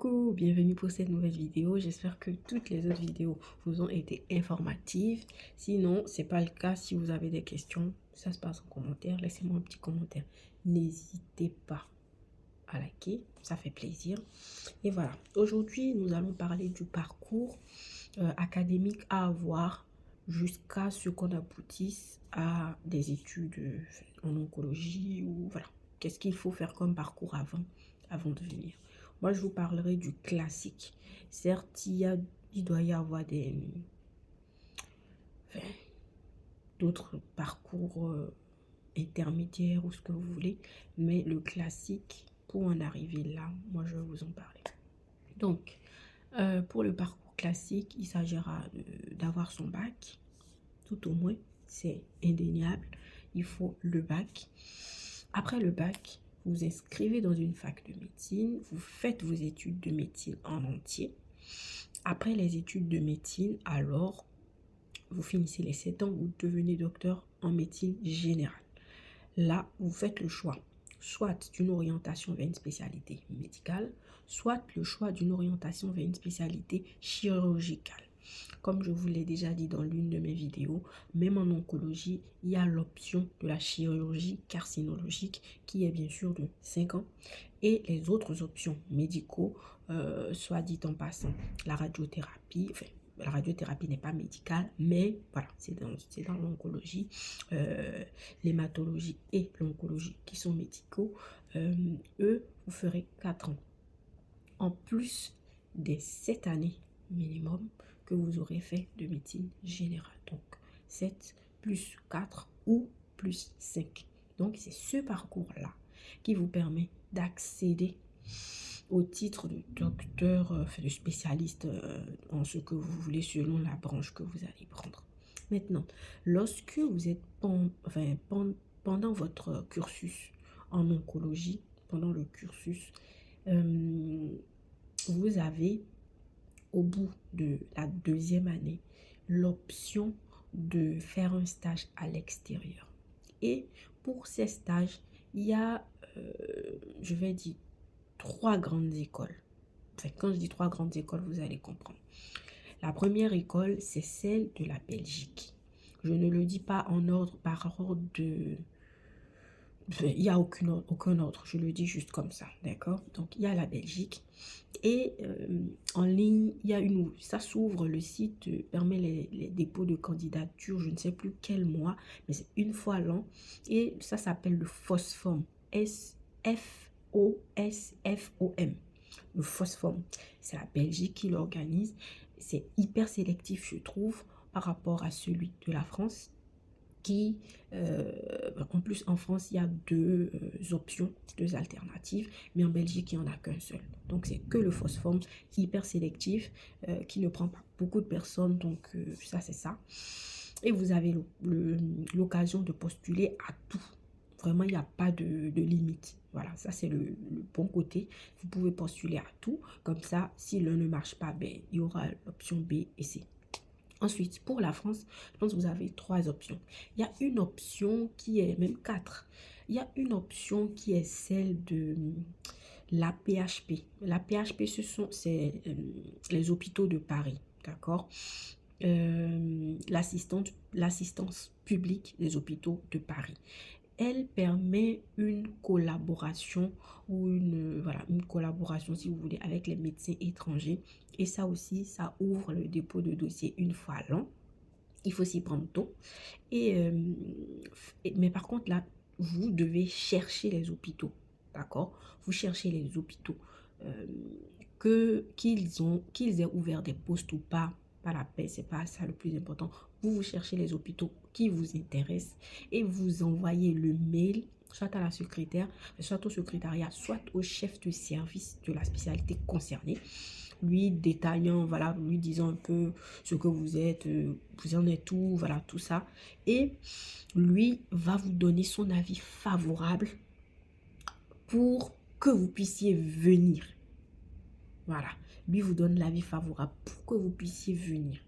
Coucou, bienvenue pour cette nouvelle vidéo. J'espère que toutes les autres vidéos vous ont été informatives. Sinon, c'est pas le cas. Si vous avez des questions, ça se passe en commentaire. Laissez-moi un petit commentaire. N'hésitez pas à liker, ça fait plaisir. Et voilà, aujourd'hui, nous allons parler du parcours académique à avoir jusqu'à ce qu'on aboutisse à des études en oncologie ou voilà. Qu'est-ce qu'il faut faire comme parcours avant de venir. Moi, je vous parlerai du classique. Certes, il doit y avoir d'autres parcours intermédiaires ou ce que vous voulez, mais le classique, pour en arriver là, moi, je vais vous en parler. Donc, pour le parcours classique, il s'agira d'avoir son bac, tout au moins, c'est indéniable. Il faut le bac. Après le bac, vous inscrivez dans une fac de médecine, vous faites vos études de médecine en entier. Après les études de médecine, alors, vous finissez les 7 ans, vous devenez docteur en médecine générale. Là, vous faites le choix, soit d'une orientation vers une spécialité médicale, soit le choix d'une orientation vers une spécialité chirurgicale. Comme je vous l'ai déjà dit dans l'une de mes vidéos, même en oncologie, il y a l'option de la chirurgie carcinologique qui est bien sûr de 5 ans. Et les autres options médicaux, soit dit en passant, la radiothérapie, enfin, la radiothérapie n'est pas médicale, mais voilà, c'est dans l'oncologie, l'hématologie et l'oncologie qui sont médicaux. Eux, vous ferez 4 ans. En plus des 7 années minimum que vous aurez fait de médecine générale. Donc, 7 plus 4 ou plus 5. Donc, c'est ce parcours-là qui vous permet d'accéder au titre de docteur, de spécialiste en ce que vous voulez selon la branche que vous allez prendre. Maintenant, lorsque vous êtes pendant votre cursus en oncologie, pendant le cursus, vous avez au bout de la 2e année l'option de faire un stage à l'extérieur. Et pour ces stages, il y a, je vais dire, 3 grandes écoles. Enfin, quand je dis 3 grandes écoles, vous allez comprendre. La première école, c'est celle de la Belgique. Je ne le dis pas en ordre, par ordre de... Il n'y a aucun ordre, je le dis juste comme ça, d'accord? Donc, il y a la Belgique. Et en ligne, il y a ça s'ouvre, le site permet les dépôts de candidature, je ne sais plus quel mois, mais c'est une fois l'an. Et ça s'appelle le FOSFOM, S-F-O-S-F-O-M. Le FOSFOM, c'est la Belgique qui l'organise. C'est hyper sélectif, je trouve, par rapport à celui de la France. En plus en France il y a 2 options, 2 alternatives, mais en Belgique il n'y en a qu'un seul. Donc c'est que le FOSFOM hyper sélectif qui ne prend pas beaucoup de personnes, donc ça c'est ça. Et vous avez l'occasion de postuler à tout. Vraiment, il n'y a pas de limite. Voilà, ça c'est le bon côté. Vous pouvez postuler à tout. Comme ça, si l'un ne marche pas, ben, il y aura l'option B et C. Ensuite, pour la France, je pense que vous avez 3 options. Il y a une option qui est, même 4. Il y a une option qui est celle de l'AP-HP. L'AP-HP, c'est les hôpitaux de Paris, d'accord? L'assistance publique des hôpitaux de Paris. Elle permet une collaboration ou une collaboration, si vous voulez, avec les médecins étrangers. Et ça aussi, ça ouvre le dépôt de dossier une fois l'an. Il faut s'y prendre tôt. Mais par contre, là, vous devez chercher les hôpitaux. D'accord? Vous cherchez les hôpitaux. Qu'ils aient ouvert des postes ou pas la paix, c'est pas ça le plus important. Vous cherchez les hôpitaux qui vous intéressent et vous envoyez le mail soit à la secrétaire, soit au secrétariat, soit au chef de service de la spécialité concernée, lui détaillant, voilà, lui disant un peu ce que vous êtes, vous en êtes où, voilà, tout ça. Et lui va vous donner son avis favorable pour que vous puissiez venir. Voilà, lui vous donne l'avis favorable pour que vous puissiez venir.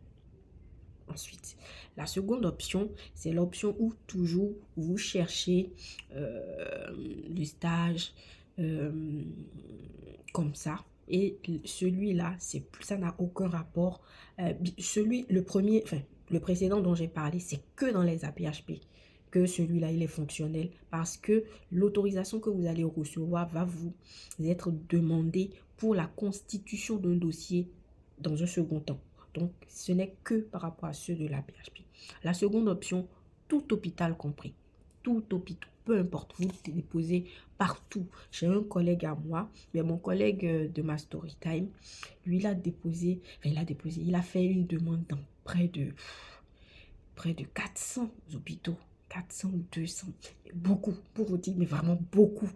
Ensuite, la seconde option, c'est l'option où toujours vous cherchez le stage comme ça. Et celui-là, ça n'a aucun rapport. Le précédent dont j'ai parlé, c'est que dans les APHP que celui-là, il est fonctionnel parce que l'autorisation que vous allez recevoir va vous être demandée pour la constitution d'un dossier dans un second temps. Donc, ce n'est que par rapport à ceux de l'APHP. La seconde option, tout hôpital compris. Tout hôpital, peu importe, vous déposez partout. J'ai un collègue à moi, mais mon collègue de ma story time, lui, il a fait une demande dans près de 400 hôpitaux, 400 ou 200, beaucoup, pour vous dire, mais vraiment beaucoup.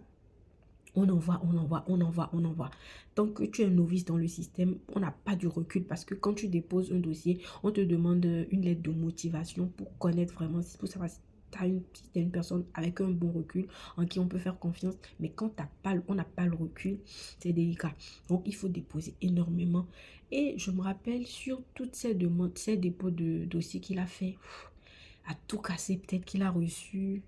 On envoie, on envoie, on envoie, on envoie. Tant que tu es novice dans le système, on n'a pas du recul parce que quand tu déposes un dossier, on te demande une lettre de motivation pour connaître vraiment, pour savoir si tu es une personne avec un bon recul en qui on peut faire confiance. Mais quand on n'a pas le recul, c'est délicat. Donc, il faut déposer énormément. Et je me rappelle sur toutes ces demandes, ces dépôts de dossiers qu'il a fait, à tout casser, peut-être qu'il a reçu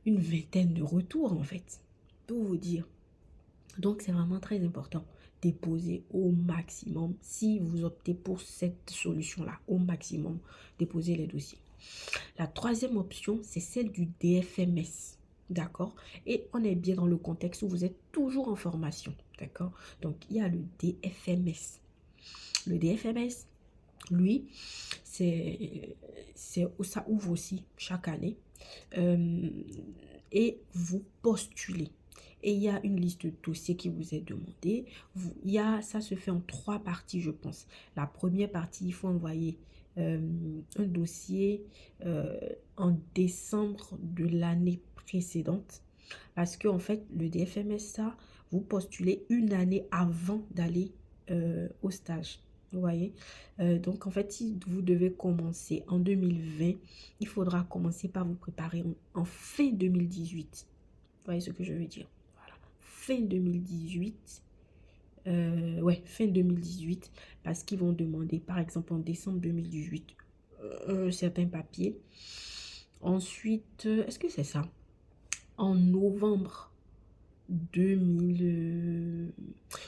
une vingtaine de retours en fait. Pour vous dire. Donc, c'est vraiment très important. Déposer au maximum. Si vous optez pour cette solution-là, au maximum, déposez les dossiers. La troisième option, c'est celle du DFMS. D'accord? Et on est bien dans le contexte où vous êtes toujours en formation. D'accord? Donc, il y a le DFMS. Le DFMS, lui, ça ouvre aussi chaque année. Et vous postulez. Et il y a une liste de dossiers qui vous est demandée. Ça se fait en 3 parties, je pense. La première partie, il faut envoyer un dossier en décembre de l'année précédente. Parce que en fait, le DFMS, ça, vous postulez une année avant d'aller au stage. Vous voyez? Donc, en fait, si vous devez commencer en 2020, il faudra commencer par vous préparer en fin 2018. Vous voyez ce que je veux dire? Voilà. Fin 2018. Fin 2018. Parce qu'ils vont demander, par exemple, en décembre 2018, un certain papier. Ensuite, est-ce que c'est ça? En novembre 2000,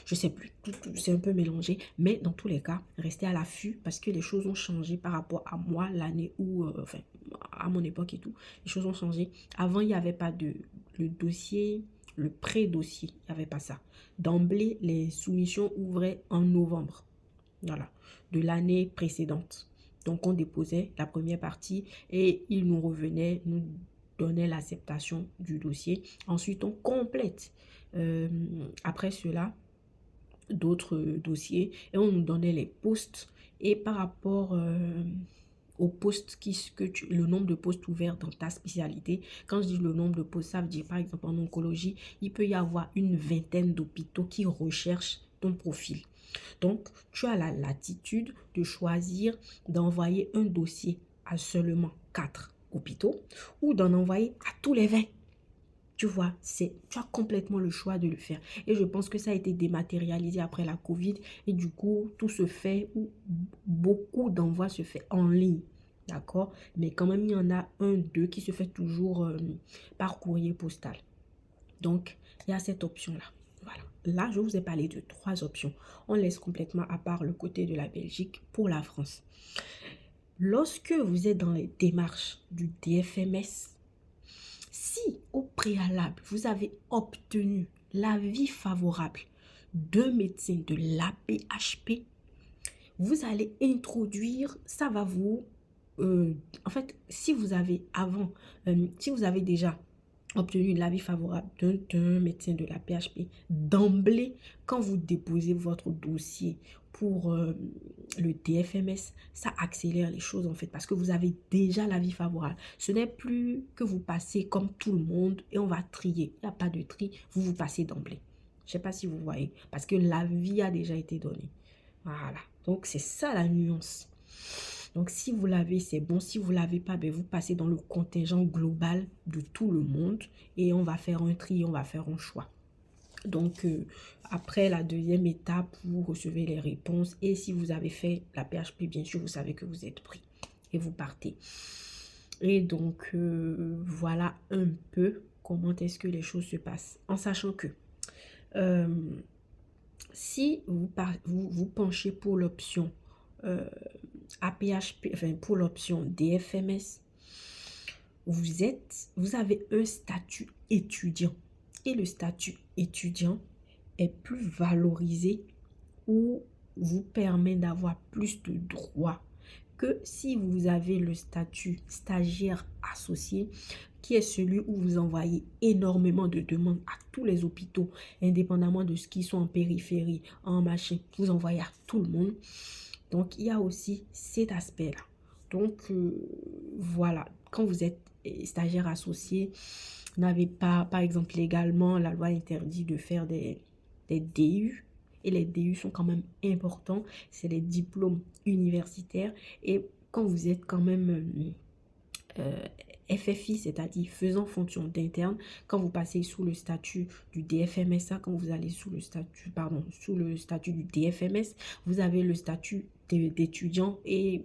je sais plus, c'est un peu mélangé, mais dans tous les cas, restez à l'affût parce que les choses ont changé par rapport à moi, l'année où, à mon époque et tout, les choses ont changé. Avant, il n'y avait pas le dossier, le pré-dossier, il n'y avait pas ça. D'emblée, les soumissions ouvraient en novembre, voilà, de l'année précédente. Donc, on déposait la première partie et il nous revenait, nous donnait l'acceptation du dossier. Ensuite, on complète après cela d'autres dossiers et on nous donnait les postes. Et par rapport aux postes, le nombre de postes ouverts dans ta spécialité, quand je dis le nombre de postes, ça veut dire par exemple en oncologie, il peut y avoir une vingtaine d'hôpitaux qui recherchent ton profil. Donc, tu as la latitude de choisir d'envoyer un dossier à seulement 4 hôpitaux ou d'en envoyer à tous les 20. Tu vois, tu as complètement le choix de le faire. Et je pense que ça a été dématérialisé après la COVID. Et du coup, tout se fait, ou beaucoup d'envois se fait en ligne. D'accord? Mais quand même, il y en a deux qui se fait toujours par courrier postal. Donc, il y a cette option-là. Voilà. Là, je vous ai parlé de 3 options. On laisse complètement à part le côté de la Belgique pour la France. Lorsque vous êtes dans les démarches du DFMS, si au préalable, vous avez obtenu l'avis favorable de médecin de l'APHP, vous allez introduire, ça va vous... en fait, si vous avez déjà obtenu l'avis favorable d'un médecin de la PHP, d'emblée, quand vous déposez votre dossier pour le DFMS, ça accélère les choses en fait parce que vous avez déjà l'avis favorable. Ce n'est plus que vous passez comme tout le monde et on va trier. Il n'y a pas de tri, vous passez d'emblée. Je ne sais pas si vous voyez parce que l'avis a déjà été donné. Voilà, donc c'est ça la nuance. Donc, si vous l'avez, c'est bon. Si vous ne l'avez pas, ben, vous passez dans le contingent global de tout le monde et on va faire un tri, on va faire un choix. Donc, après la deuxième étape, vous recevez les réponses et si vous avez fait la PHP, bien sûr, vous savez que vous êtes pris et vous partez. Et donc, voilà un peu comment est-ce que les choses se passent. En sachant que Si vous penchez pour l'option APHP, enfin pour l'option DFMS, vous avez un statut étudiant. Et le statut étudiant est plus valorisé ou vous permet d'avoir plus de droits que si vous avez le statut stagiaire associé, qui est celui où vous envoyez énormément de demandes à tous les hôpitaux, indépendamment de ce qui sont en périphérie, en machin, vous envoyez à tout le monde. Donc, il y a aussi cet aspect-là. Donc, voilà, quand vous êtes stagiaire associé, vous n'avez pas, par exemple, légalement, la loi interdit de faire des DU. Et les DU sont quand même importants. C'est les diplômes universitaires. Et quand vous êtes quand même FFI, c'est-à-dire faisant fonction d'interne, quand vous passez sous le statut du DFMSA, quand vous allez sous le statut, pardon, sous le statut du DFMS, vous avez le statut d'étudiant et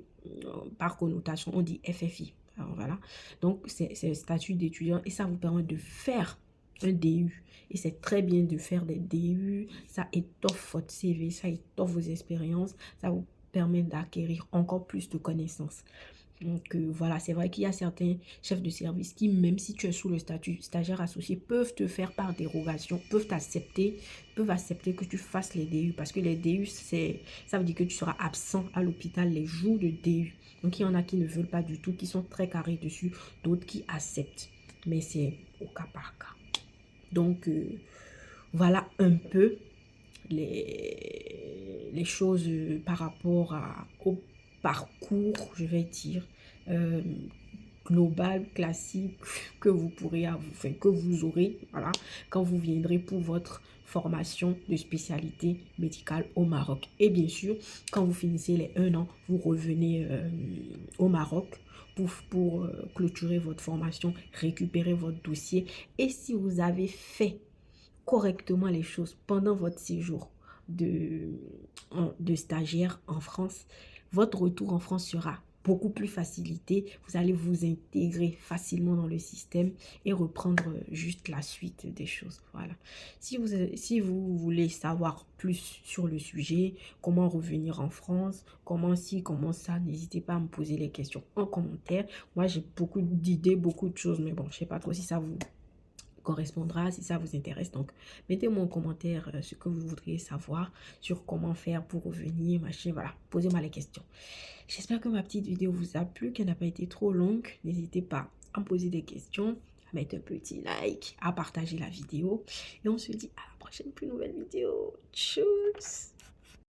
par connotation, on dit FFI. Alors, voilà. Donc, c'est le statut d'étudiant et ça vous permet de faire un DU. Et c'est très bien de faire des DU. Ça étoffe votre CV, ça étoffe vos expériences. Ça vous permet d'acquérir encore plus de connaissances. Donc voilà, c'est vrai qu'il y a certains chefs de service qui, même si tu es sous le statut stagiaire associé, peuvent te faire par dérogation, peuvent accepter que tu fasses les DU. Parce que les DU, ça veut dire que tu seras absent à l'hôpital les jours de DU. Donc il y en a qui ne veulent pas du tout, qui sont très carrés dessus, d'autres qui acceptent. Mais c'est au cas par cas. Donc voilà un peu les choses par rapport au parcours, je vais dire, global, classique, que vous pourrez avoir, enfin, que vous aurez, voilà, quand vous viendrez pour votre formation de spécialité médicale au Maroc. Et bien sûr, quand vous finissez les 1 an, vous revenez au Maroc pour clôturer votre formation, récupérer votre dossier. Et si vous avez fait correctement les choses pendant votre séjour de stagiaire en France, votre retour en France sera beaucoup plus facilité. Vous allez vous intégrer facilement dans le système et reprendre juste la suite des choses. Voilà. Si vous voulez savoir plus sur le sujet, comment revenir en France, comment ci, comment ça, n'hésitez pas à me poser les questions en commentaire. Moi, j'ai beaucoup d'idées, beaucoup de choses, mais bon, je ne sais pas trop si ça vous correspondra, si ça vous intéresse. Donc, mettez-moi en commentaire ce que vous voudriez savoir sur comment faire pour revenir, machin, voilà. Posez-moi les questions. J'espère que ma petite vidéo vous a plu, qu'elle n'a pas été trop longue. N'hésitez pas à me poser des questions, à mettre un petit like, à partager la vidéo. Et on se dit à la prochaine plus nouvelle vidéo. Tchuss!